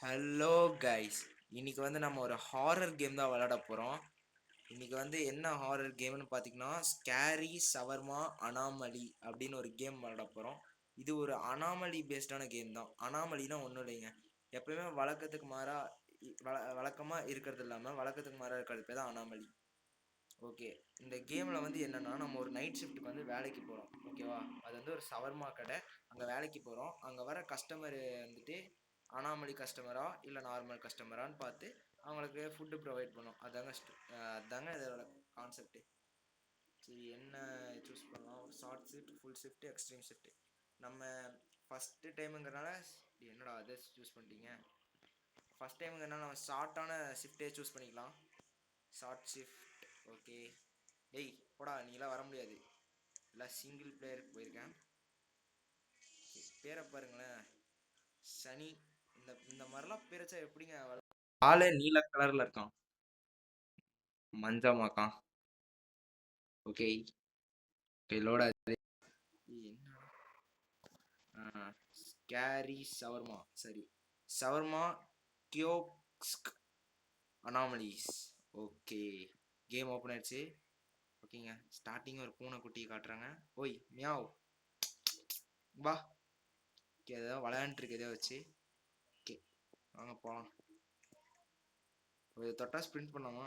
Hello guys, இன்னைக்கு வந்து நம்ம ஒரு ஹாரர் கேம் தான் விளையாட போகிறோம். இன்னைக்கு வந்து என்ன ஹாரர் கேம்னு பார்த்தீங்கன்னா ஸ்கேரி சவர்மா அனாமலி அப்படின்னு ஒரு கேம் விளையாட போகிறோம். இது ஒரு அனாமலி பேஸ்டான கேம் தான். அனாமலினா ஒன்றும் இல்லைங்க, எப்பயுமே வழக்கத்துக்கு மாறாக வழக்கமாக இருக்கிறது இல்லாமல் வழக்கத்துக்கு மாறாக இருக்கிறது பேர் தான் அனாமலி. ஓகே, இந்த கேமில் வந்து என்னென்னா நம்ம ஒரு நைட் ஷிஃப்ட்டுக்கு வந்து வேலைக்கு போகிறோம். ஓகேவா, அது வந்து ஒரு சவர்மா கடை. அங்கே வேலைக்கு போகிறோம். அங்கே வர கஸ்டமர் வந்துட்டு அனாமலி கஸ்டமரா இல்லை நார்மல் கஸ்டமரான்னு பார்த்து அவங்களுக்கு ஃபுட்டு ப்ரொவைட் பண்ணோம். அதாங்க இதோட கான்செப்ட்டு. சரி, என்ன சூஸ் பண்ணலாம்? ஒரு short shift, full shift, extreme shift. நம்ம ஃபஸ்ட்டு டைமுங்கிறனால என்னடா அதை சூஸ் பண்ணிட்டீங்க. ஃபஸ்ட் டைமுங்கிறனால நம்ம ஷார்ட்டான ஷிஃப்ட்டே சூஸ் பண்ணிக்கலாம். Short shift. ஓகே. டேய் போடா, நீலாம் வர முடியாது. எல்லாம் சிங்கிள் பிளேயருக்கு போயிருக்கேன். பேரை பாருங்களேன், சனி. இந்த மாதிரிலாம் பேரச்சா எப்படிங்க? ஆளே நீல கலர்ல இருக்கான், மஞ்சமாக்கான். ஓகே, லோட ஸ்கேரி சவர்மா. சரி, shawarma kiosk anomalies. Okay, game open ஆயிடுச்சு. ஓகேங்க, ஸ்டார்டிங் ஒரு பூனை குட்டியை காட்டுறாங்க. ஓய் மியாவ், வா. ஓகே, ஏதோ விளையாண்டுருக்கு எதோ வச்சு. ஓகே, வாங்க போகலாம். ஒரு தொட்டா ஸ்ப்ரிண்ட் பண்ணாமா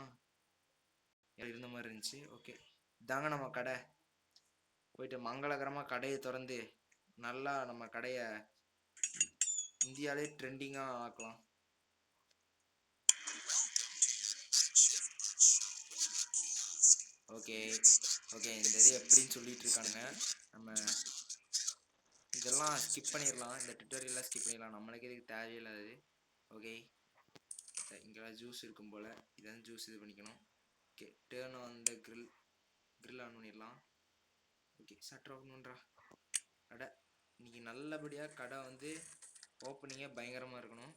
இருந்த மாதிரி இருந்துச்சு. ஓகே, இதாங்க நம்ம கடை. போயிட்டு மங்களகரமாக கடையை திறந்து நல்லா நம்ம கடையை இந்தியாவிலே ட்ரெண்டிங்காக ஆக்கலாம். ஓகே ஓகே, இந்த இது எப்படின்னு சொல்லிட்டு இருக்கானுங்க. நம்ம இதெல்லாம் ஸ்கிப் பண்ணிடலாம், இந்த டுட்டோரியல்லாம் ஸ்கிப் பண்ணிடலாம், நம்மளுக்கு இதுக்கு தேவையில்லாது. ஓகே, இங்கெல்லாம் ஜூஸ் இருக்கும் போல், இதான் ஜூஸ் இது பண்ணிக்கணும். Okay, turn on the grill on பண்ணிடலாம். ஓகே, ஷட்டர் ஆஃப் பண்ணுறா. கடை இன்னைக்கு நல்லபடியாக கடை வந்து ஓப்பனிங்கே பயங்கரமாக இருக்கணும்.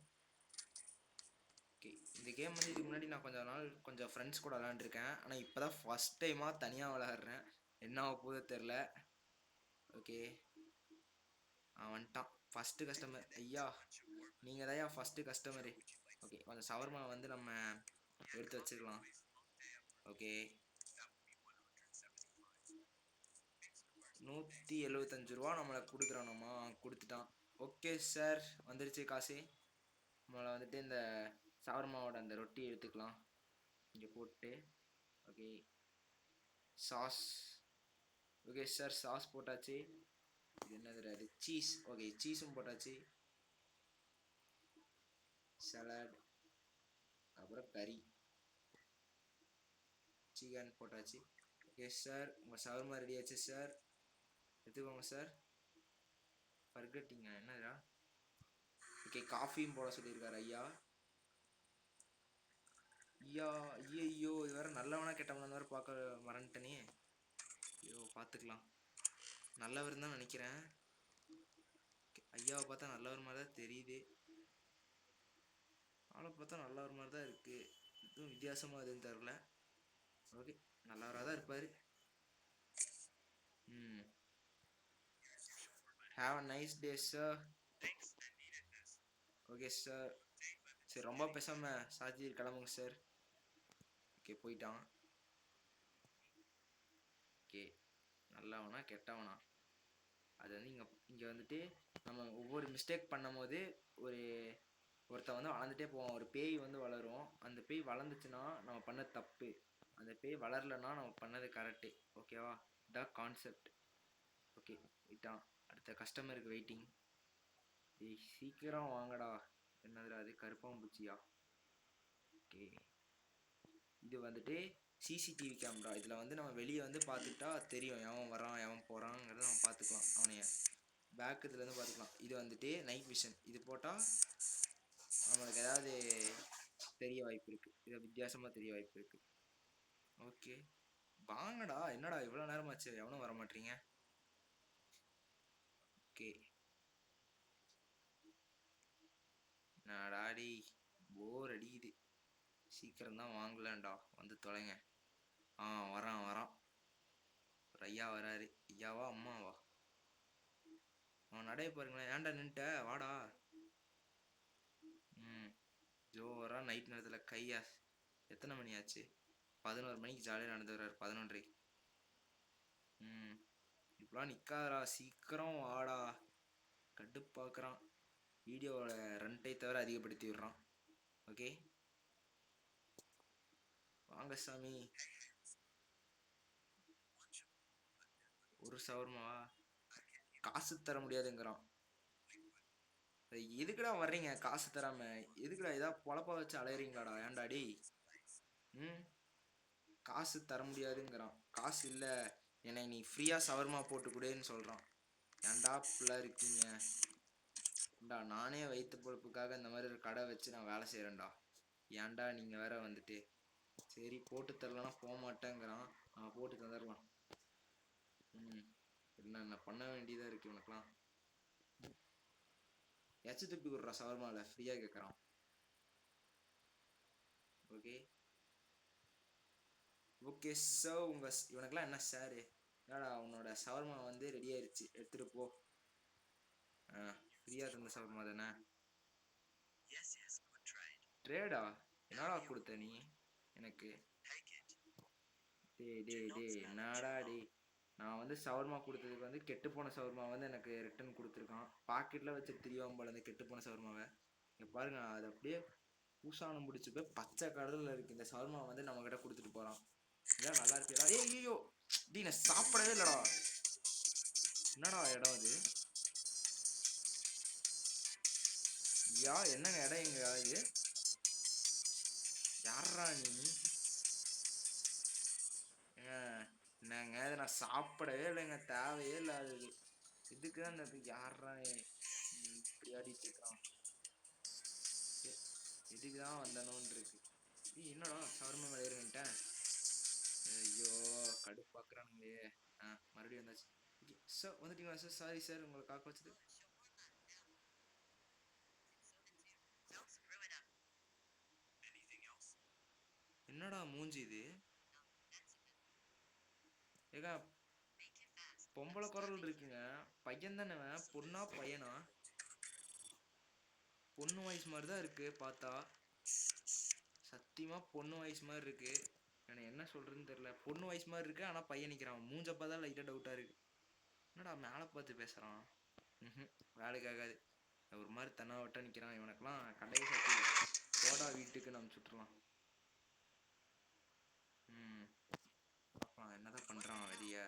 ஓகே, இந்த கேம் வந்து இதுக்கு முன்னாடி நான் கொஞ்சம் ஃப்ரெண்ட்ஸ் கூட விளாண்டுருக்கேன். ஆனால் இப்போ தான் ஃபஸ்ட் டைமாக தனியாக விளாட்றேன். என்ன போதோ தெரில. ஓகே, வந்துட்டான் ஃபஸ்ட்டு கஸ்டமர். ஐயா, நீங்கள் தான் ஃபஸ்ட்டு கஸ்டமரு. ஓகே, கொஞ்சம் சவர்மா வந்து நம்ம எடுத்து வச்சுக்கலாம். ஓகே, 175 ரூபா நம்மளை கொடுக்குறானோமா, கொடுத்துட்டான். ஓகே சார், வந்துருச்சு காசு. நம்மளை வந்துட்டு இந்த சவர்மாவோட அந்த ரொட்டி எடுத்துக்கலாம் இங்கே போட்டு. Okay, sauce. Okay sir, sauce போட்டாச்சு. இது என்னது, அது சீஸ். ஓகே, சீஸும் போட்டாச்சு. சலாட், அப்புறம் கறி, சிக்கன் போட்டாச்சு. ஓகே சார், உங்கள் சவர்மா ரெடி ஆச்சு சார், எடுத்துக்கோங்க சார். பர்கட்டிங்க என்னடா. ஓகே, காஃபியும் போட சொல்லியிருக்காரு ஐயா. ஐயா ஐயோ, இது வேறு நல்லவனா கெட்டவனா வேறு பார்க்க மறந்துட்டனே. ஐயோ, பார்த்துக்கலாம். நல்லவர் தான் நினைக்கிறேன். ஐயாவை பார்த்தா நல்லவர் மாதிரி தான் தெரியுது. ஆளை பார்த்தா நல்லவர் மாதிரி தான் இருக்குது, எதுவும் வித்தியாசமாக எதுவும் தரல. ஓகே, நல்லவராக தான் இருப்பார். Have a nice day sir. Okay sir. சரி, ரொம்ப பேசாமல் சார்ஜி கிளம்புங்க சார். ஓகே, போயிட்டான். ஓகே, நல்லவனா கெட்டவனா அது வந்து இங்கே வந்துட்டு நம்ம ஒவ்வொரு மிஸ்டேக் பண்ணும் போது ஒருத்தன் வந்து வளர்ந்துட்டே போவான். ஒரு பேய் வந்து வளரும். அந்த பேய் வளர்ந்துச்சுன்னா நம்ம பண்ண தப்பு, அந்த பேய் வளரலன்னா நம்ம பண்ணது கரெக்டு. ஓகேவா, இதான் கான்செப்ட். ஓகே, போயிட்டான். அடுத்த கஸ்டமருக்கு வெயிட்டிங். ஏய் சீக்கிரம் வாங்கடா. என்னதுடா அது, கருப்பாம்பூச்சியா? ஓகே, இது வந்துட்டு சிசிடிவி கேமரா. இதில் வந்து நம்ம வெளியே வந்து பார்த்துக்கிட்டா தெரியும் எவன் வரான் எவன் போகிறாங்கிறத நம்ம பார்த்துக்கலாம். அவனைய பேக் இதுலேருந்து பார்த்துக்கலாம். இது வந்துட்டு நைட் விஷன். இது போட்டால் நம்மளுக்கு ஏதாவது தெரிய வாய்ப்பு இருக்குது, இதை வித்தியாசமாக தெரிய வாய்ப்பு இருக்குது. ஓகே, வாங்கடா. என்னடா இவ்வளோ நேரமாச்சு எவனும் வர மாட்டீங்க. ஓகே, நாடாடி போர் அடிக்குது, சீக்கிரம் தான் வாங்கலாம்டா, வந்து தொலைங்க. வரான் வரான், ஒரு ஐயா வராரு. ஐயாவா அம்மாவா? அவன் நடைய பாருங்களேன். ஏன்டா நின்ட்ட, வாடா. ஜோரா நைட் நேரத்தில் கையா எத்தனை மணி ஆச்சு? 11 மணிக்கு ஜாலியாக நடந்து வர்றாரு 11:30. இப்பெல்லாம் நிற்காதடா, சீக்கிரம் வாடா. கடுப்பாக்குறான். வீடியோவோட ரன் டை தவிர அதிகப்படுத்தி விடுறான். ஓகே வாங்க சாமி. ஒரு சவர்மாவா? காசு தர முடியாதுங்கிறான். எதுக்குடா வர்றீங்க காசு தராம? எதுக்குடா ஏதாவது பொழப்பா வச்சு அலையறீங்களாடா? ஏன்டா டேய்? காசு தர முடியாதுங்கிறான். காசு இல்லை, என்னை நீ ஃப்ரீயாக சவர்மா போட்டு கொடுன்னு சொல்கிறான். ஏன்டா இப்படிலாம் இருக்கீங்க? நானே வயிற்று பொழப்புக்காக இந்த மாதிரி ஒரு கடை வச்சு நான் வேலை செய்கிறேன்டா. ஏன்டா நீங்கள் வேற வந்துட்டு சரி போட்டு தரலன்னா போக மாட்டேங்கிறான். நான் போட்டு தந்துடலாம். என்ன பண்ண வேண்டியதாக இருக்குது உனக்குலாம்? எச்சு துப்பி விட்றா சவர்மாவில் ஃப்ரீயாக கேட்குறான். ஓகே ஓகே ஸோ இவனுக்கெல்லாம் என்ன சாரு? என்னடா உன்னோட சவர்மா வந்து ரெடி ஆயிடுச்சு, எடுத்துகிட்டு போ. ஃப்ரீயாக தந்த சவர்மா தானே? ட்ரேடா? என்னடா கொடுத்த நீ எனக்கு? டே என்னடா டே? நான் வந்து சவர்மா கொடுத்ததுக்கு வந்து கெட்டு போன சவர்மா வந்து எனக்கு ரிட்டன் கொடுத்துருக்கான். பாக்கெட்டில் வச்சு திரியாமல் போல அந்த கெட்டு போன சவர்மாவை. இங்கே பாருங்க, அது அப்படியே பூசானம் முடிச்சு போய் பச்சை கடலில் இருக்குது. இந்த சவர்மா வந்து நம்மக்கிட்ட கொடுத்துட்டு போகிறான். இதான் நல்லா இருக்கியா? ஐயோ டீ, நான் சாப்பிடவே இல்லைடா. என்னடா இடம் அது? என்னங்க இடம் எங்க இது? யாரா நீ? என்னங்க அதை நான் சாப்பிடவே இல்லைங்க, தேவையே இல்லாதது. இதுக்கு தான் அந்த யாரா இப்படி ஆடிட்டு இருக்கான்? இதுக்கு தான் வந்தனோன்னு இருக்கு. என்னடா சவர்மா மேலே ஏறிட்டேன். ஐயோ கடுப்பாக்குறானுங்களே. மறுபடியும் வந்தாச்சு. சார் வந்துட்டீங்களா சார்? சாரி சார் உங்களை காக்க வச்சது. என்னடா மூஞ்சி இது? ஏகா பொம்பளை குரல் இருக்குங்க. பையன் தானே? பொண்ணா பையனா? பொண்ணு வாய்ஸ் மாதிரி தான் இருக்கு பார்த்தா. சத்தியமா பொண்ணு வாய்ஸ் மாதிரி இருக்கு. எனக்கு என்ன சொல்றதுன்னு தெரியல. பொண்ணு வாய்ஸ் மாதிரி இருக்கு, ஆனால் பையன் நிற்கிறான். மூஞ்ச பார்த்தா லைட்டாக டவுட்டாக இருக்கு. என்னடா மேலே பார்த்து பேசுகிறான்? வேலைக்காகாது. ஒரு மாதிரி தன்னாவட்டா நிற்கிறான். இவனுக்கெல்லாம் கடையை சாத்தி போடா வீட்டுக்கு நம்ம சுட்டுலாம். என்னதான் பண்ணுறான் வெளியே?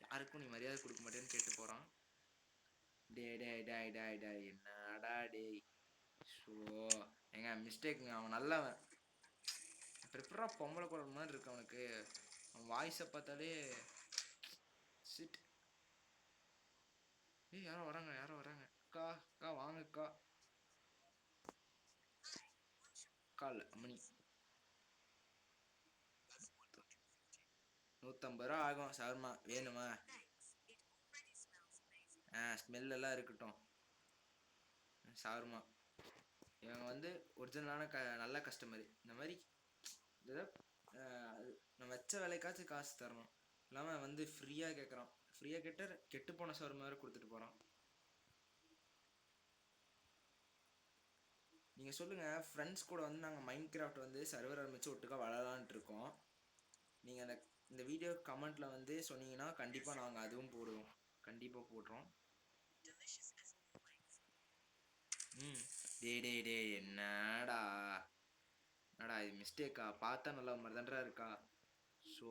யாருக்கும் நீ மரியாதை கொடுக்க மாட்டேன்னு கேட்டு போகிறான். என்னடா டேய்? ஸோ எங்க மிஸ்டேக்குங்க, அவன் நல்லவன். ப்ரிப்பரா பொம்பளை குரல் மாதிரி இருக்கு அவனுக்கு. அவன் வாய்ஸை பார்த்தாலே சிட். யாரோ வராங்க, யாரோ வராங்க. அக்கா அக்கா வாங்க அக்கா. கால் மணி 150 ரூபா ஆகும். சவர்மா வேணுமா? ஸ்மெல்லாம் இருக்கட்டும். சவர்மா இவங்க வந்து ஒரிஜினலான நல்ல கஸ்டமரு. இந்த மாதிரி நான் வச்ச வேலைக்காச்சும் காசு தரணும். இல்லாமல் வந்து ஃப்ரீயாக கேட்குறான். ஃப்ரீயாக கெட்டு போன சவர்மா வேறு கொடுத்துட்டு போகிறான். நீங்கள் சொல்லுங்கள். ஃப்ரெண்ட்ஸ் கூட வந்து நாங்கள் மைண்ட் கிராஃப்ட் வந்து சர்வர் ஆரம்பித்து ஒட்டுக்கா விளாட்லான்ட்டு இருக்கோம். நீங்கள் இந்த வீடியோ கமெண்ட்டில் வந்து சொன்னீங்கன்னா கண்டிப்பாக நாங்கள் அதுவும் போடுவோம். கண்டிப்பாக போடுறோம். டே என்னடா இது மிஸ்டேக்கா? பார்த்தா நல்லா மாதிரி தான்டா இருக்கா? ஸோ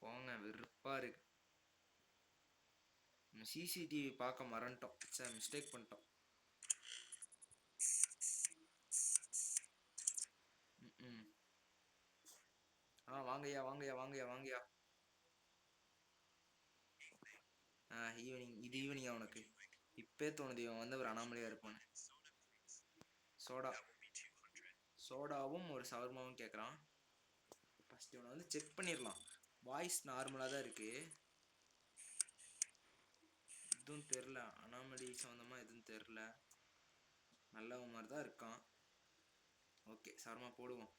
போங்க, வெறுப்பாக இருக்கு. சிசிடிவி பார்க்க மறந்துட்டோம். சார் மிஸ்டேக் பண்ணிட்டோம். வாங்கய்யா வாங்கய்யா வாங்கய்யா வாங்கய்யா. ஈவினிங், இது ஈவினிங்கா உனக்கு? இப்பே தோணுது இவன் வந்து ஒரு அனாமலியாக இருப்பான். சோடாவும் ஒரு சவர்மாவும் கேட்குறான். ஃபஸ்ட் இவனை வந்து செக் பண்ணிடலாம். வாய்ஸ் நார்மலாக தான் இருக்கு. எதுவும் தெரில, அனாமலி சம்மந்தமாக எதுவும் தெரில. நல்லவன் மாதிரி தான் இருக்கான். ஓகே சவர்மா போடுவோம்.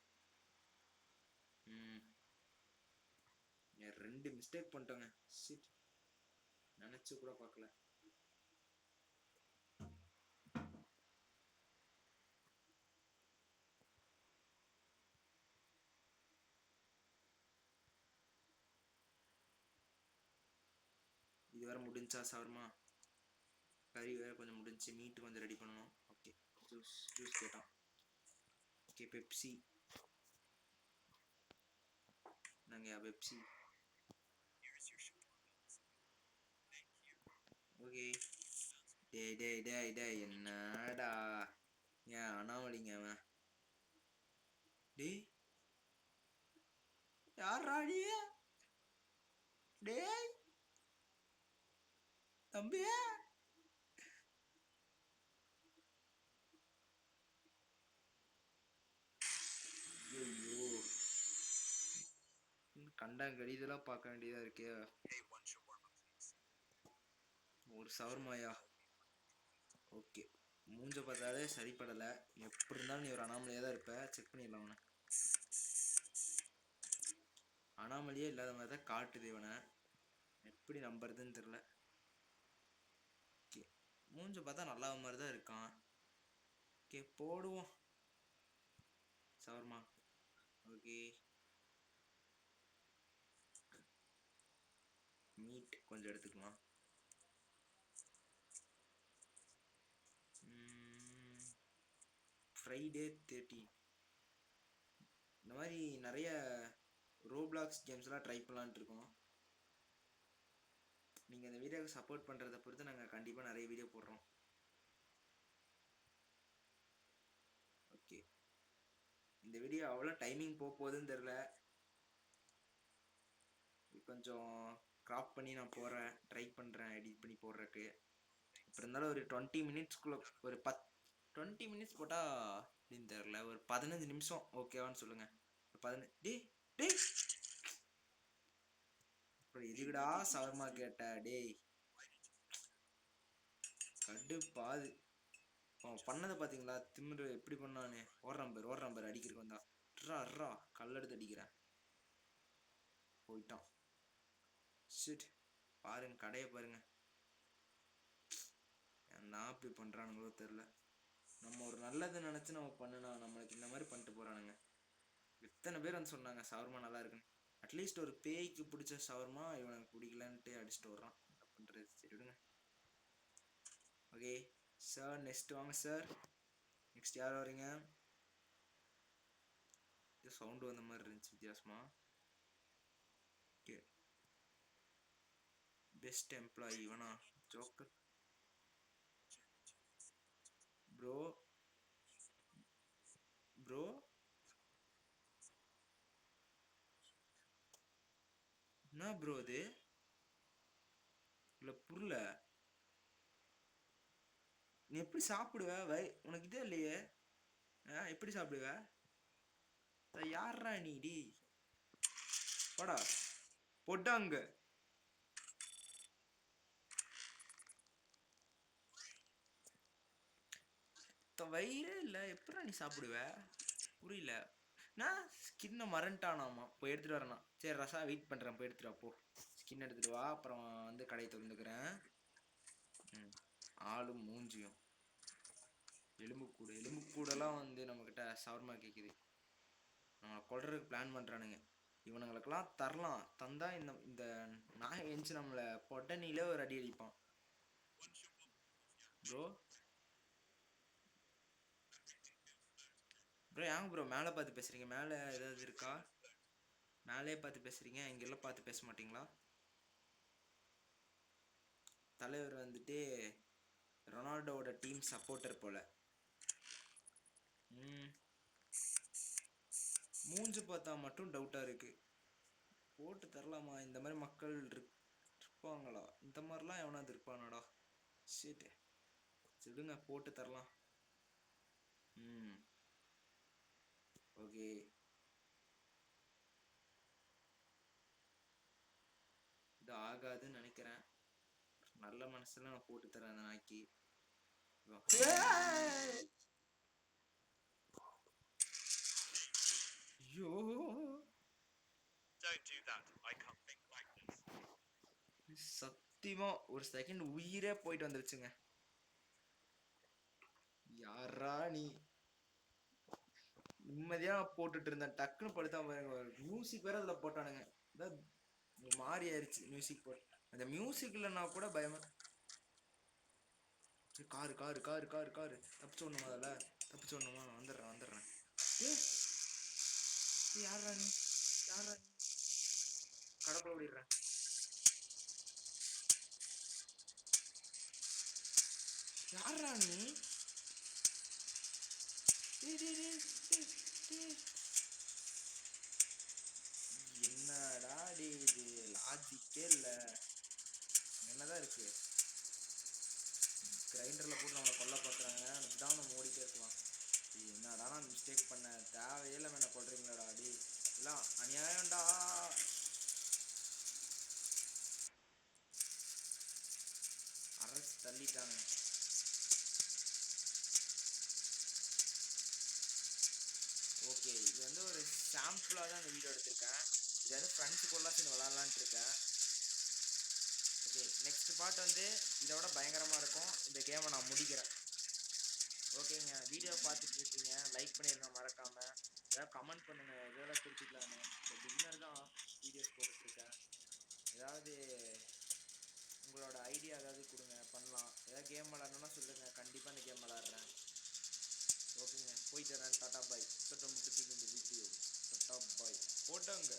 2 மிஸ்டேக் பண்ணிட்டோங்க. ஷிட், நினைச்சு கூட பார்க்கல. இது வேற முடிஞ்சா சவர்மா, கறி வேற கொஞ்சம் முடிஞ்சு, மீட் கொஞ்சம் ரெடி பண்ணணும். ஓகே, ஜூஸ் ஜூஸ் கேட்டான். ஓகே, பெப்சி நாங்கள் பெப்சி. ஓகே. டேய் டேய் டேய் டேய், என்னடா ஏன் அனாமலிங்க அவன்? டேய் யாரா நீ? டேய் தம்பி, ஐயோ கண்டாங்கடி இதெல்லாம் பார்க்க வேண்டியதா இருக்கே. ஒரு சவர்மாயா? ஓகே, மூஞ்ச பார்த்தாலே சரிப்படலை. எப்படி இருந்தாலும் நீ ஒரு அனாமலியாக தான் இருப்ப. செக் பண்ணிடலாம் அவனை. அனாமலியே இல்லாத மாதிரி தான் காட்டுது இவனை. எப்படி நம்புறதுன்னு தெரில. ஓகே, மூஞ்ச பார்த்தா நல்லா மாதிரி தான் இருக்கான். ஓகே, போடுவோம் சவர்மா. ஓகே, மீட் கொஞ்சம் எடுத்துக்கலாம். ஃப்ரைடே 13 இந்த மாதிரி நிறைய ரோப்ளாக்ஸ் கேம்ஸ்லாம் ட்ரை பண்ணலான்ட்டு இருக்கோம். நீங்கள் இந்த வீடியோவுக்கு சப்போர்ட் பண்ணுறதை பொறுத்து நாங்கள் கண்டிப்பாக நிறைய வீடியோ போடுறோம். ஓகே, இந்த வீடியோ அவ்வளோ டைமிங் போகுதுன்னு தெரில. கொஞ்சம் க்ராப் பண்ணி நான் போகிறேன், ட்ரை பண்ணுறேன் எடிட் பண்ணி போடுறதுக்கு. இப்போ இருந்தாலும் ஒரு 20 மினிட்ஸ்க்குள்ளே, ஒரு 20 மினிட்ஸ் போட்டால் அப்படின்னு தெரில, ஒரு 15 நிமிஷம் ஓகேவான்னு சொல்லுங்கள். 15. டேய் டேய், அப்புறம் இதுக்குடா சவர்மா கேட்ட? டேய் கடுப்பாது. அவன் பண்ணதை பார்த்தீங்களா? திமிரு எப்படி பண்ணானே. ஓடுறான் பேர் அடிக்கிறதுக்கு வந்தா. அட்ரா கல்லெடுத்து அடிக்கிறேன். போயிட்டான். ஷிட், பாருங்க கடையை பாருங்க. நான் இப்படி பண்ணுறானுங்களோ தெரில. நம்ம ஒரு நல்லது நினச்சி நம்ம பண்ணுனா நம்மளுக்கு இந்த மாதிரி பண்ணிட்டு போகிறானுங்க. எத்தனை பேர் வந்து சொன்னாங்க சவர்மா நல்லா இருக்குன்னு. அட்லீஸ்ட் ஒரு பேய்க்கு பிடிச்ச சவர்மா இவனுக்கு பிடிக்கலன்ட்டு அடிச்சுட்டு வர்றான். என்ன பண்ணுறது, சரி விடுங்க. ஓகே சார், நெக்ஸ்ட் வாங்க சார். நெக்ஸ்ட் யார் வரீங்க? இது சவுண்டு வந்த மாதிரி இருந்துச்சு வித்தியாசமா. ஓகே, பெஸ்ட் எம்ப்ளாயி இவனா? Joker bro. ப்ரோ என்ன ப்ரோ இது? இல்லை புரியல. நீ எப்படி சாப்பிடுவ? உனக்கு இதே இல்லையே. எப்படி சாப்பிடுவ? யாரா நீ? டி போடா போட்டாங்க. வயிறே இல்லை, எப்படா நீ சாப்பிடுவ? புரியல. நான் ஸ்கின்னை மறந்துட்டானாமா, போய் எடுத்துட்டு வரணும். சரி ரசா, வெயிட் பண்ணுறேன், போய் எடுத்துட்டு வா போ. ஸ்கின் எடுத்துட்டு வா, அப்புறம் வந்து கடையை திறந்துக்கிறேன். ஆளும் மூஞ்சியும் எலும்புக்கூடெல்லாம் வந்து நம்மக்கிட்ட சவர்மா கேட்குது. நம்மளை கொல்றதுக்கு பிளான் பண்ணுறானுங்க. இவனுங்களுக்கெல்லாம் தரலாம், தந்தா இந்த இந்த நாயை எஞ்சி நம்மளை பொட்டனிலே ஒரு அடி அடிப்பான். ப்ரோ ப்ரோ ஏங்க ப்ரோ மேலே பார்த்து பேசுகிறீங்க? மேலே ஏதாவது இருக்கா? மேலே பார்த்து பேசுகிறீங்க, இங்கெல்லாம் பார்த்து பேச மாட்டிங்களா? தலைவர் வந்துட்டு ரொனால்டோவோட டீம் சப்போர்ட்டர் போல். மூஞ்சி பார்த்தா மட்டும் டவுட்டாக இருக்குது. போட்டு தரலாமா? இந்த மாதிரி மக்கள் இருப்பாங்களா? இந்த மாதிரிலாம் எவனாவது இருப்பானாடா? சரி விடுங்க, போட்டு தரலாம். ஓகே, இது ஆகாதுன்னு நினைக்கிறேன். நல்ல மனசுல நான் போட்டு தரேன் அந்த நாய்க்கு. ஐயோ சத்தியமா ஒரு செகண்ட் உயிரே போயிட்டு வந்துருச்சுங்க. யாரா நீ? நிம்மதியா போட்டுட்டு இருந்தேன், டக்குன்னு படுத்தா பாருங்க. மியூசிக் வேற அதுல போட்டானுங்க. மாறி ஆயிடுச்சு மியூசிக் போட்டு. அந்த மியூசிக் இல்லைன்னா கூட பயமா. Car car car car car தப்பிச்சு விடணுமா? அதில் தப்பிச்சு விடணுமா? வந்துடுறேன் வந்துடுறேன். ஏ யாரா நீ? யாரா நீ? கடக்குள்ள ஓடிடுறேன். யாரா நீ? என்னடா டே இது? லாஜிக்கே இல்லை. என்னதான் இருக்கு? கிரைண்டரில் போட்டு நம்மளை கொல்ல பார்க்குறாங்க. அதுதான் நம்ம ஓடிட்டே இருக்கலாம். என்னடா நான் மிஸ்டேக் பண்ணேன். தேவையில்லை என்ன கொள்றீங்களாடா அடி? எல்லாம் அநியாயம்டா. அரசு தள்ளிட்டாங்க. ஓகே, இது வந்து ஒரு சாம்பிளாக தான் அந்த வீடியோ எடுத்திருக்கேன். இது வந்து ஃப்ரெண்ட்ஸுக்குள்ளே சேர்ந்து விளாட்லான்ட்டு இருக்கேன். ஓகே, நெக்ஸ்ட் பார்ட் வந்து இதோட பயங்கரமாக இருக்கும். இந்த கேமை நான் முடிக்கிறேன். ஓகேங்க, வீடியோ பார்த்துட்டு இருக்கீங்க, லைக் பண்ணிடுங்க மறக்காமல். ஏதாவது கமெண்ட் பண்ணுங்கள், எதெல்லாம் குறிப்பிக்கலான்னு. இந்த பிகினர் தான் வீடியோஸ் போட்டுட்ருக்கேன். ஏதாவது உங்களோட ஐடியா ஏதாவது கொடுங்க, பண்ணலாம். ஏதாவது கேம் விளாட்ணுன்னா சொல்லுங்கள், கண்டிப்பாக இந்த கேம் விளாட்றேன். ஓகேங்க, போயிட்டு வரேன். டாட்டா பாய். தொட்ட முட்டுக்கு இந்த வீடியோ. டாட்டா பாய். போட்டோங்க.